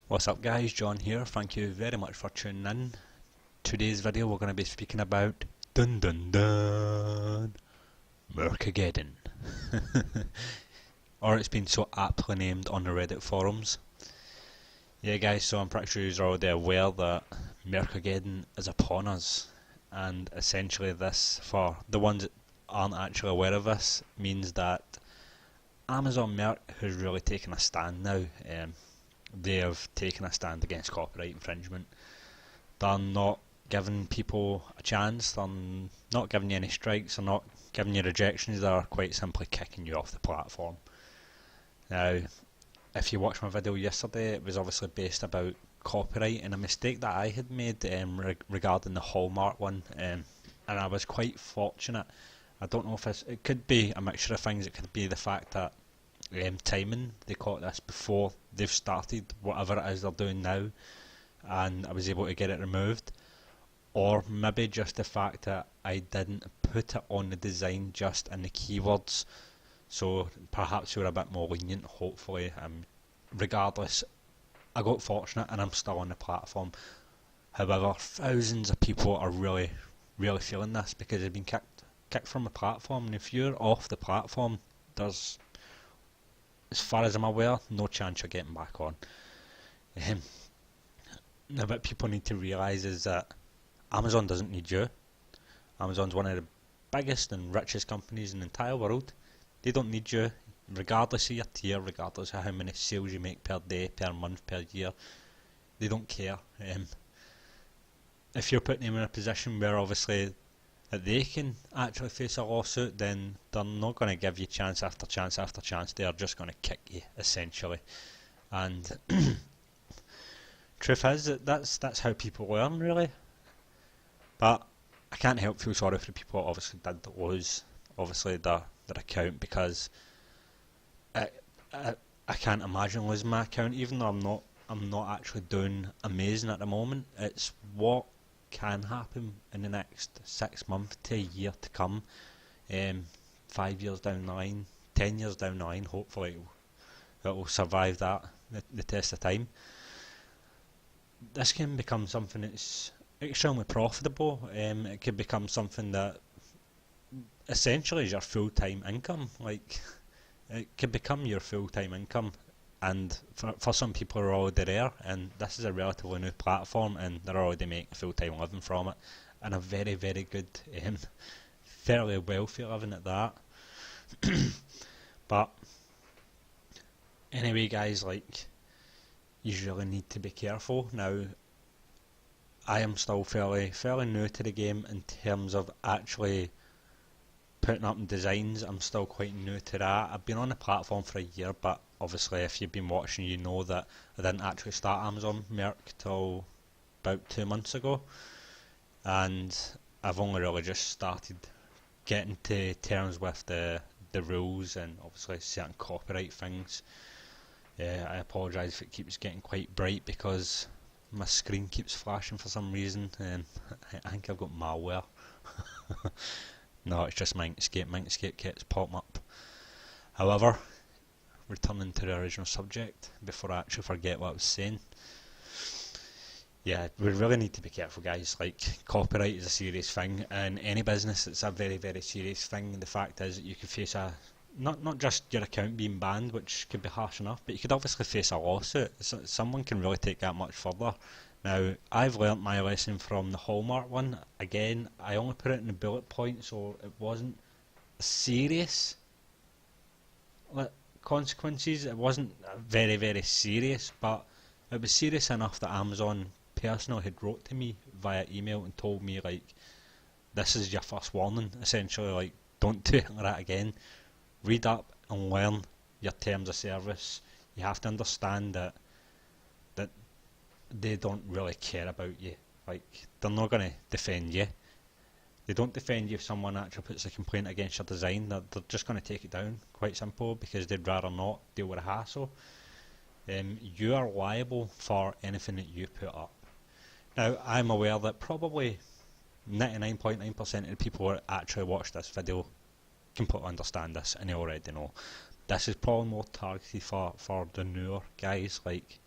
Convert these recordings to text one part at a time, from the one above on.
What's up guys, John here. Thank you very much for tuning in. Today's video we're going to be speaking about dun dun dun Mercageddon. Or it's been so aptly named on the Reddit forums. Yeah guys, so I'm pretty sure you're already aware that Mercageddon is upon us, and essentially this, for the ones that aren't actually aware of this, means that Amazon Merc has really taken a stand now. They have taken a stand against copyright infringement. They're not giving people a chance, they're not giving you any strikes, they're not giving you rejections, they're quite simply kicking you off the platform. Now, if you watched my video yesterday, it was obviously based about copyright and a mistake that I had made regarding the Hallmark one, and I was quite fortunate. I don't know if it could be a mixture of things. It could be the fact that timing, they caught this before they've started whatever it is they're doing now, and I was able to get it removed, or maybe just the fact that I didn't put it on the design, just in the keywords, so perhaps we were a bit more lenient, hopefully. Regardless, I got fortunate and I'm still on the platform. However, thousands of people are really feeling this because they've been kicked from the platform, and if you're off the platform, there's, as far as I'm aware, no chance you're getting back on. Now, what people need to realise is that Amazon doesn't need you. Amazon's one of the biggest and richest companies in the entire world. They don't need you, regardless of your tier, regardless of how many sales you make per day, per month, per year. They don't care. If you're putting them in a position where obviously that they can actually face a lawsuit, then they're not going to give you chance after chance after chance. They are just going to kick you, essentially. And truth is that that's how people learn, really. But I can't help feel sorry for the people that obviously did lose their account, because I can't imagine losing my account, even though I'm not actually doing amazing at the moment. It's what can happen in the next 6 months to a year to come. 5 years down the line, 10 years down the line, hopefully it will survive that, the test of time. This can become something that's extremely profitable. It could become something that essentially is your full-time income. Like, it could become your full-time income, and for some people who are already there, and this is a relatively new platform, and they're already making a full-time living from it, and a very good, fairly wealthy living at that. But anyway guys, like, you really need to be careful. Now, I am still fairly new to the game in terms of actually putting up designs. I'm still quite new to that. I've been on the platform for a year, but obviously if you've been watching, you know that I didn't actually start Amazon Merc till about 2 months ago, and I've only really just started getting to terms with the rules and obviously certain copyright things. I apologise if it keeps getting quite bright because my screen keeps flashing for some reason, and I think I've got malware. No, it's just Mindscape. Mindscape keeps popping up. However, returning to the original subject before I actually forget what I was saying. Yeah, we really need to be careful, guys. Like, copyright is a serious thing, and any business, it's a very serious thing. The fact is that you could face not just your account being banned, which could be harsh enough, but you could obviously face a lawsuit. Someone can really take that much further. Now, I've learnt my lesson from the Hallmark one. Again, I only put it in the bullet point, so it wasn't serious consequences. It wasn't very serious, but it was serious enough that Amazon personally had wrote to me via email and told me, like, this is your first warning, essentially, like, don't do it like that again. Read up and learn your terms of service. You have to understand that they don't really care about you. Like, they're not going to defend you. They don't defend you if someone actually puts a complaint against your design. They're just going to take it down, quite simple, because they'd rather not deal with a hassle. You are liable for anything that you put up. Now, I'm aware that probably 99.9% of the people who actually watch this video completely understand this, and they already know. This is probably more targeted for the newer guys. Like,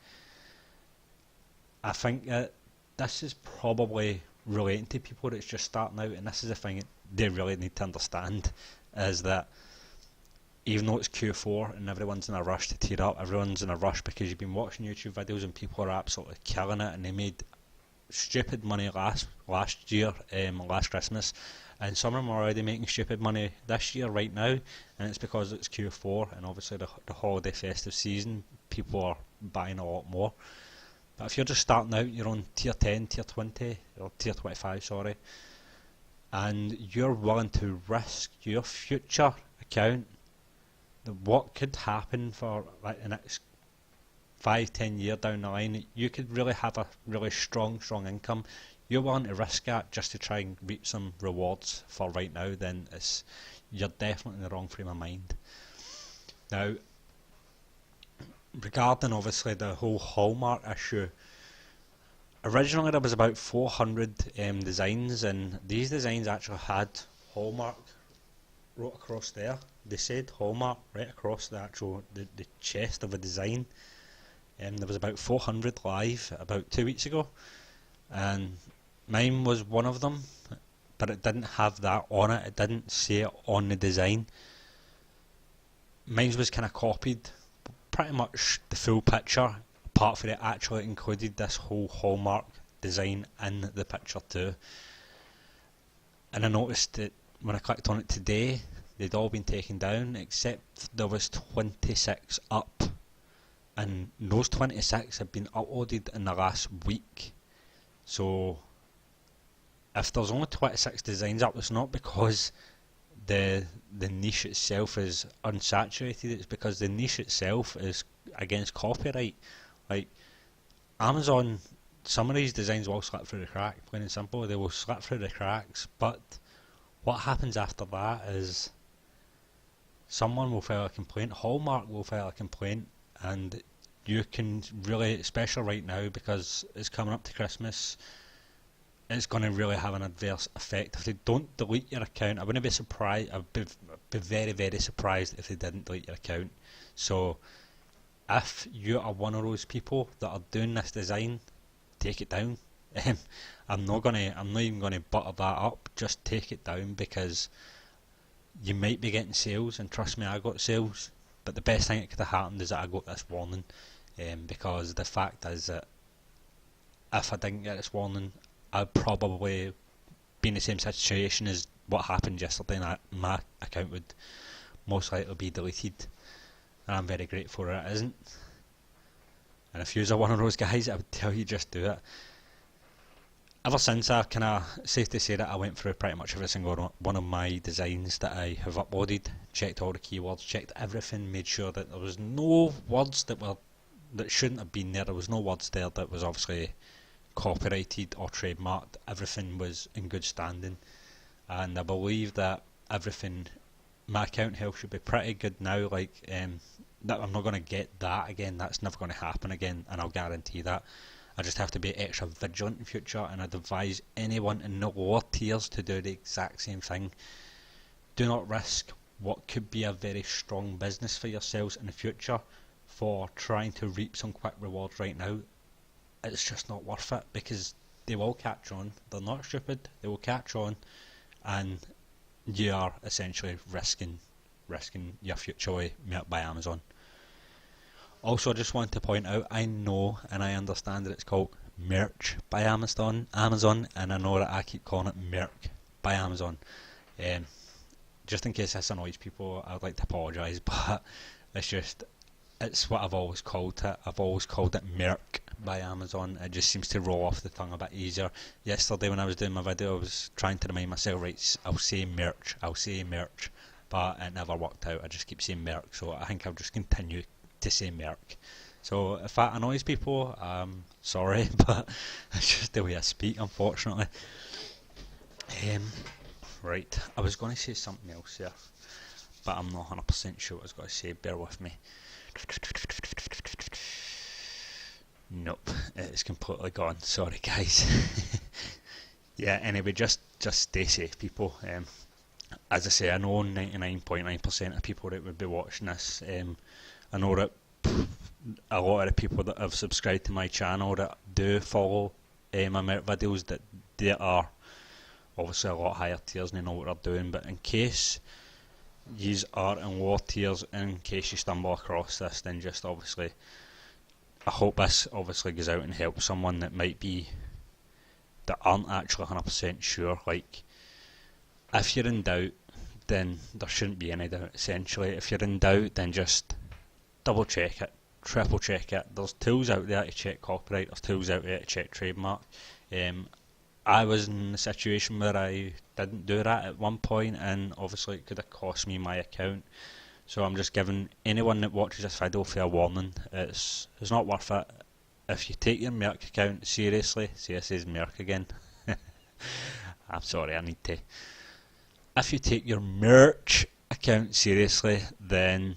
I think that this is probably relating to people that's just starting out, and this is the thing they really need to understand, is that even though it's Q4 and everyone's in a rush to tear up, everyone's in a rush because you've been watching YouTube videos and people are absolutely killing it, and they made stupid money last year, last Christmas, and some of them are already making stupid money this year right now, and it's because it's Q4 and obviously the holiday festive season, people are buying a lot more. But if you're just starting out, you're on tier 10, tier 20, or tier 25, sorry, and you're willing to risk your future account, what could happen for like the next 5-10 years down the line, you could really have a really strong income. You're willing to risk that just to try and reap some rewards for right now, then you're definitely in the wrong frame of mind. Now, regarding obviously the whole Hallmark issue, originally there was about 400 designs, and these designs actually had Hallmark wrote across there. They said Hallmark right across the chest of a design. There was about 400 live about 2 weeks ago, and mine was one of them, but it didn't have that on it. It didn't say it on the design. Mine was kind of copied, pretty much the full picture, apart from it actually included this whole Hallmark design in the picture too. And I noticed that when I clicked on it today, they'd all been taken down, except there was 26 up. And those 26 have been uploaded in the last week. So if there's only 26 designs up, it's not because the niche itself is unsaturated, it's because the niche itself is against copyright. Like Amazon, some of these designs will slip through the crack, plain and simple. They will slip through the cracks, but what happens after that is someone will file a complaint, Hallmark will file a complaint, and you can really, especially right now because it's coming up to Christmas, it's going to really have an adverse effect. If they don't delete your account, I wouldn't be surprised, I'd be very, very surprised if they didn't delete your account. So if you are one of those people that are doing this design, take it down. I'm not even gonna butter that up, just take it down, because you might be getting sales, and trust me, I got sales, but the best thing that could have happened is that I got this warning, because the fact is that if I didn't get this warning, I'd probably be in the same situation as what happened yesterday, and my account would most likely be deleted, and I'm very grateful that it isn't. And if you are one of those guys, I would tell you just do it. Ever since, I kind of, safe to say that I went through pretty much every single one of my designs that I have uploaded, checked all the keywords, checked everything, made sure that there was no words that shouldn't have been there. There was no words there that was obviously copyrighted or trademarked. Everything was in good standing, and I believe that my account health should be pretty good now. Like that, I'm not going to get that again. That's never going to happen again, and I'll guarantee that. I just have to be extra vigilant in future, and I'd advise anyone in the lower tiers to do the exact same thing. Do not risk what could be a very strong business for yourselves in the future for trying to reap some quick rewards right now. It's just not worth it, because they will catch on. They're not stupid, they will catch on, and you are essentially risking your future away by Amazon. Also, I just want to point out, I know and I understand that it's called Merch by Amazon, and I know that I keep calling it Merc by Amazon. Just in case this annoys people, I would like to apologise, but it's what I've always called it. I've always called it Merc by Amazon. It just seems to roll off the tongue a bit easier. Yesterday when I was doing my video, I was trying to remind myself, right, I'll say merch, but it never worked out. I just keep saying Merc, so I think I'll just continue to say Merc. So if that annoys people, sorry, but it's just the way I speak, unfortunately. Right, I was going to say something else here, but I'm not 100% sure what I was going to say. Bear with me. Nope, it's completely gone. Sorry, guys. Yeah, anyway, just stay safe, people. As I say, I know 99.9% of people that would be watching this. I know that a lot of the people that have subscribed to my channel that do follow my merch videos, that they are obviously a lot higher tiers and they know what they're doing. But in case yous are in lower tiers, in case you stumble across this, then just obviously I hope this obviously goes out and helps someone that might be, that aren't actually 100% sure. Like, if you're in doubt, then there shouldn't be any doubt. Essentially, if you're in doubt, then just double check it, triple check it. There's tools out there to check copyright, there's tools out there to check trademark. I was in a situation where I didn't do that at one point, and obviously it could have cost me my account. So I'm just giving anyone that watches this video fair warning. It's not worth it. If you take your Merc account seriously, see, this is Merc again. I'm sorry, I need to. If you take your merch account seriously, then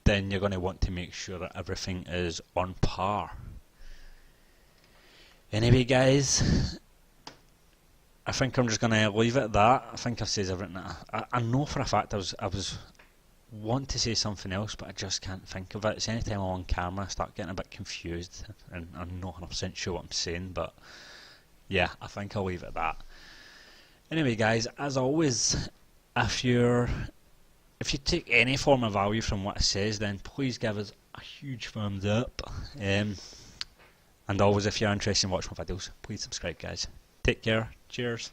you're going to want to make sure that everything is on par. Anyway, guys, I think I'm just going to leave it at that. I think I've said everything. I know for a fact I was want to say something else, but I just can't think of it. It's anytime I'm on camera I start getting a bit confused and I'm not 100% sure what I'm saying, but yeah, I think I'll leave it at that. Anyway, guys, as always, if you take any form of value from what it says, then please give us a huge thumbs up. And always, if you're interested in watching my videos, please subscribe, guys. Take care. Cheers.